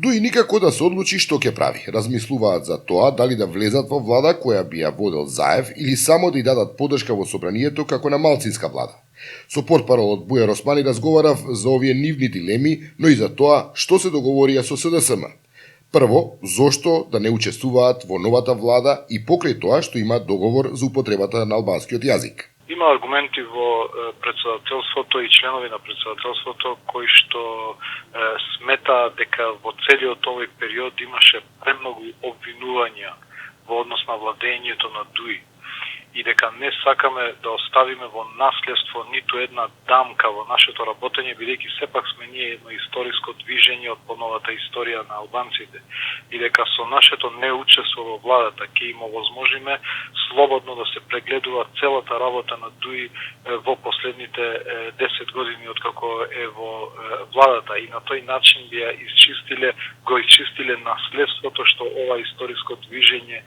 Дуи никако да се одлучи што ќе прави. Размислуваат за тоа дали да влезат во влада која би ја водел Заев или само да ја дадат поддршка во собранието како на малцинска влада. Со портпарол од Бујар Османи разговарав за овие нивни дилеми, но и за тоа што се договорија со СДСМ. Прво, зошто да не учествуваат во новата влада и покрај тоа што има договор за употребата на албанскиот јазик. Има аргументи во председателството и членови на председателството кои што смета дека во целиот овој период имаше премногу обвинувања во однос на владењето на Дуи и дека не сакаме да оставиме во наследство ниту една дамка во нашето работење, бидејќи сепак сме ние едно историско движење од поновата историја на албанците и дека со нашето неучество во владата ќе им овозможиме слободно да се прегледува целата работа на Дуи во последните 10 години откако е во владата и на тој начин би ја изчистиле наследството што ова историско движење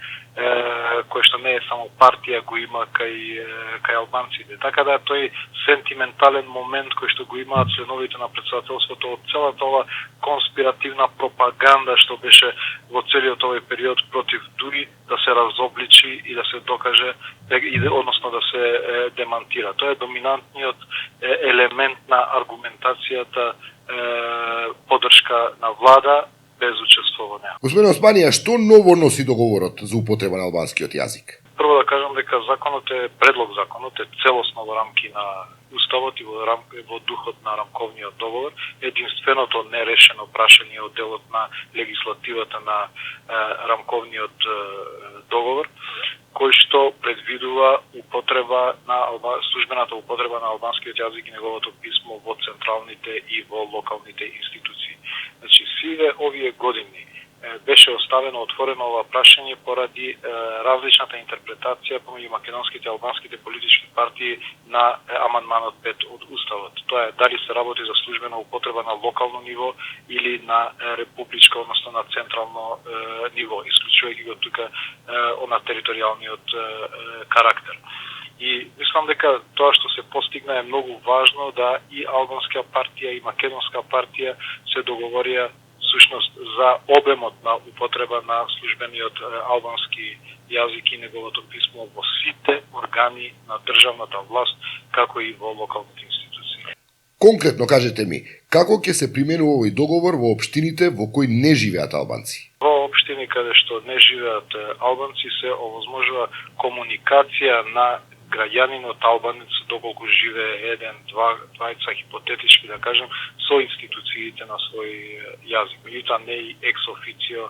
кое што не е само партија го има кај албанците. Така да тој сентиментален момент кој што го имаат членовите на председателството од целата ова конспиративна пропаганда што беше во целиот овој период против Дуи да се разобличи и да се докаже, односно да се демантира. Тоа е доминантниот елемент на аргументацијата поддршка на влада без учество во неа. Господин Османија, што ново носи договорот за употреба на албанскиот јазик? Прво да кажам дека предлог законот е целосно во рамки на Уставот и во духот на рамковниот договор. Единственото нерешено прашање од делот на легислативата на рамковниот договор, кој што предвидува службената употреба на албанскиот јазик и неговото писмо во централните и во локалните институции. Значи, сиве овие години беше оставено отворено ова прашање поради различната интерпретација помеѓу македонските и албанските политички партии на амандманот 5 од Уставот. Тоа е дали се работи за службена употреба на локално ниво или на републичко, односно на централно ниво, исклучувајќи го тука на територијалниот карактер. И мислам дека тоа што се постигна е многу важно, да и албанска партија и македонска партија се договорија сушност за обемот на употреба на службениот албански јазик и неговото писмо во сите органи на државната власт, како и во локалните институции. Конкретно кажете ми, како ќе се применува овој договор во општините во кои не живеат албанци? Во општини каде што не живеат албанци се овозможува комуникација на граѓанинот албанец доколку живее двајца хипотетички да кажем со институциите на свој јазик. Меѓутоа не и екс официо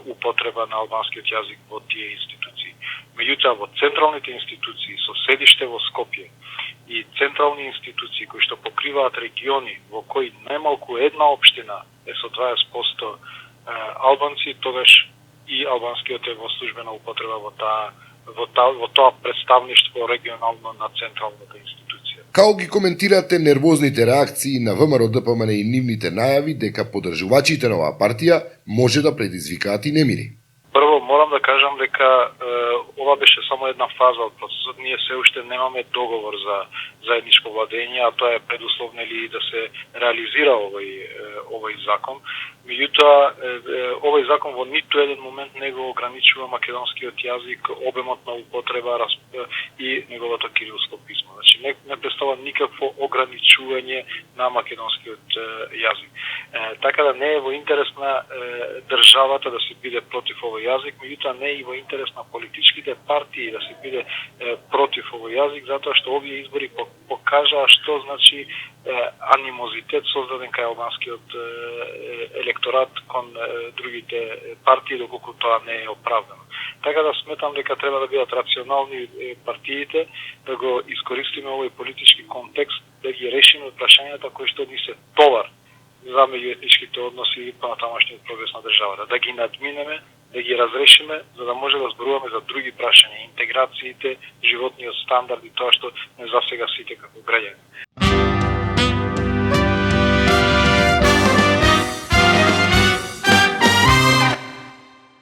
употреба на албанскиот јазик во тие институции. Меѓутоа во централните институции со седиште во Скопје и централни институции кои што покриваат региони во кои најмалку една општина е со 20% албанци, тогаш и албанскиот е во службена употреба во тоа представништво регионално на централната институција. Како ги коментирате нервозните реакции на ВМРО ДПМН и нивните најави дека поддржувачите на оваа партија може да предизвикаат и немири? Прво, морам да кажам дека ова беше само една фаза од процесот. Ние се уште немаме договор за заедничко владење, а тоа е предуслов нели да се реализира овој закон. Меѓутоа, овој закон во ниту еден момент не го ограничува македонскиот јазик, обемот на употреба и неговото кирилско писмо. Значи, не представува никакво ограничување на македонскиот јазик. Така да не е во интерес на државата да се биде против овој јазик, меѓутоа не е и во интерес на политичките партии да се биде против овој јазик, затоа што овие избори покажаа што значи анимозитет создаден кај албанскиот електорат кон другите партии, доколку тоа не е оправдано. Така да сметам дека треба да бидат рационални партиите, да го искористиме овој политички контекст, да ги решиме прашањата кои што ни се товар за меѓуетничките односи и понатамошниот прогрес на државата, да ги надминеме, да ги разрешиме, за да може да зборуваме за други прашања, интеграциите, животниот стандард и тоа што не засега сите како граѓани.